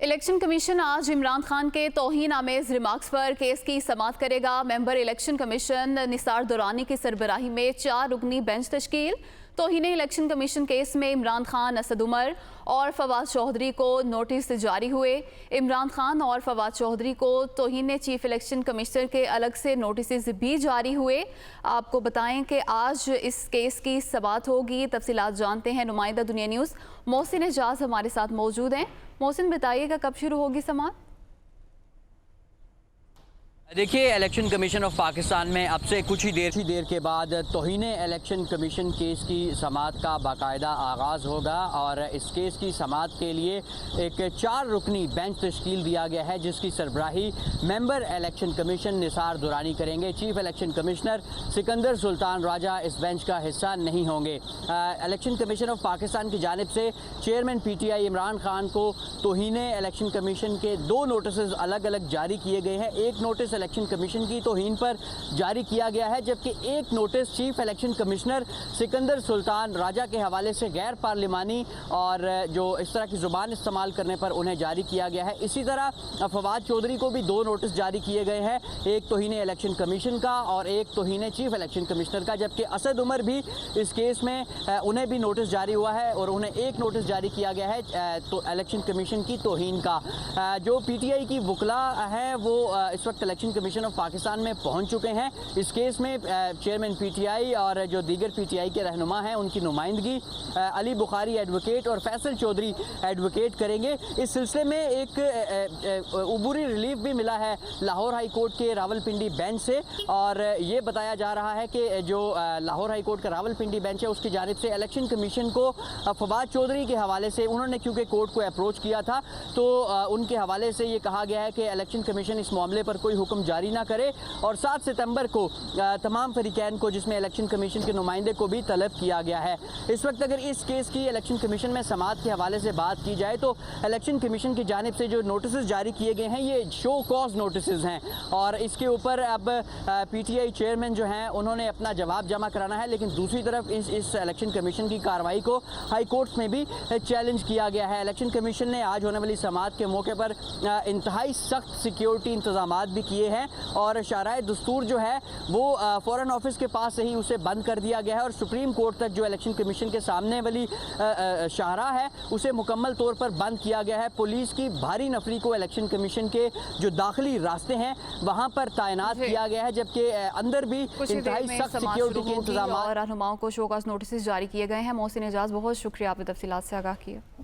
Election commission आज इमरान खान के तौहीन आमेज remarks पर केस की समाअत करेगा। Member election commission Nisar Durrani की सरबराही में 4 रुकनी बेंच तश्कील। तौहीन इलेक्शन कमीशन केस में इमरान खान, असद उमर और फवाद चौधरी को नोटिस जारी हुए। इमरान खान और फवाद चौधरी को तौहीन चीफ इलेक्शन कमिश्नर के अलग से नोटिस भी जारी हुए। आपको बताएं कि आज इस केस की समाअत होगी। तफसीलात जानते हैं नुमाइंदा दुनिया न्यूज़ मोहसिन एजाज हमारे साथ मौजूद हैं। मोहसिन, बताइएगा कब शुरू होगी समाअत? देखिए, इलेक्शन कमीशन ऑफ पाकिस्तान में अब से कुछ ही देर के बाद तौहीन इलेक्शन कमीशन केस की समाअत का बाकायदा आगाज़ होगा और इस केस की समाअत के लिए एक 4 रुकनी बेंच तश्कील दिया गया है, जिसकी सरबराही member election commission Nisar Durrani करेंगे। Chief election commissioner Sikandar Sultan Raja इस बेंच का हिस्सा नहीं होंगे। इलेक्शन कमीशन ऑफ पाकिस्तान की जानिब से चेयरमैन PTI इमरान खान को तौहीन इलेक्शन कमीशन के 2 नोटिस अलग अलग जारी किए गए हैं। एक नोटिस इलेक्शन कमीशन की तौहीन पर जारी किया गया है, जबकि एक notice chief election commissioner Sikandar Sultan Raja के हवाले से गैर पार्लिमानी और जो इस तरह की ज़ुबान इस्तेमाल करने पर उन्हें जारी किया गया है। इसी तरह फवाद चौधरी को भी 2 नोटिस जारी किए गए हैं, एक तौहीन इलेक्शन कमीशन का और एक तौहीन चीफ इलेक्शन कमिश्नर का। जबकि असद उमर भी इस केस में उन्हें भी नोटिस जारी हुआ है और उन्हें एक नोटिस जारी किया गया है तो इलेक्शन कमीशन की तौहीन का। जो PTI की वकला हैं वो इस वक्त इलेक्शन कमीशन ऑफ पाकिस्तान में पहुंच चुके हैं। इस केस में चेयरमैन PTI और जो दीगर PTI के रहनुमा हैं उनकी नुमाइंदगी अली बुखारी एडवोकेट और फैसल चौधरी एडवोकेट करेंगे। इस सिलसिले में एक उबूरी रिलीफ भी मिला है लाहौर हाई कोर्ट के रावलपिंडी बेंच से और ये बताया जा रहा है कि जो लाहौर हाई कोर्ट का रावलपिंडी बेंच है उसकी जानिब से इलेक्शन कमीशन को फवाद चौधरी के हवाले से उन्होंने क्योंकि कोर्ट को अप्रोच किया था तो उनके हवाले से ये कहा गया है कि इलेक्शन कमीशन इस मामले पर कोई हुक्म जारी ना करे और 7 सितंबर को तमाम फरीकैन को, जिसमें इलेक्शन कमीशन के नुमाइंदे को भी तलब किया गया है। इस वक्त अगर इस केस की इलेक्शन कमीशन में समाअत के हवाले से बात की जाए तो इलेक्शन कमीशन की जानिब से जो नोटिस जारी किए गए हैं ये शो कॉज नोटिस हैं और इसके ऊपर अब PTI चेयरमैन जो हैं उन्होंने अपना जवाब जमा कराना है। लेकिन दूसरी तरफ इस इलेक्शन कमीशन की कार्रवाई को हाई कोर्ट में भी चैलेंज किया गया है। इलेक्शन कमीशन ने आज होने वाली समाअत के मौके पर इंतहाई सख्त सिक्योरिटी इंतजाम भी किए हैं और शाराए दस्तूर जो है वो फॉरेन ऑफिस के पास से ही उसे बंद कर दिया गया है और सुप्रीम कोर्ट तक जो इलेक्शन कमीशन के सामने वाली शाहरा है उसे मुकम्मल तौर पर बंद किया गया है। पुलिस की भारी नफरी को इलेक्शन कमीशन के जो दाखिली रास्ते हैं वहां पर तैनात किया गया है, जबकि अंदर भी इंतहाई सख्त सिक्योरिटी के इंतजाम और रहनुमाओं को शोकॉज नोटिस जारी किए गए हैं। मोहसिन एजाज, बहुत शुक्रिया, आपने तफसीलात से आगाह किया।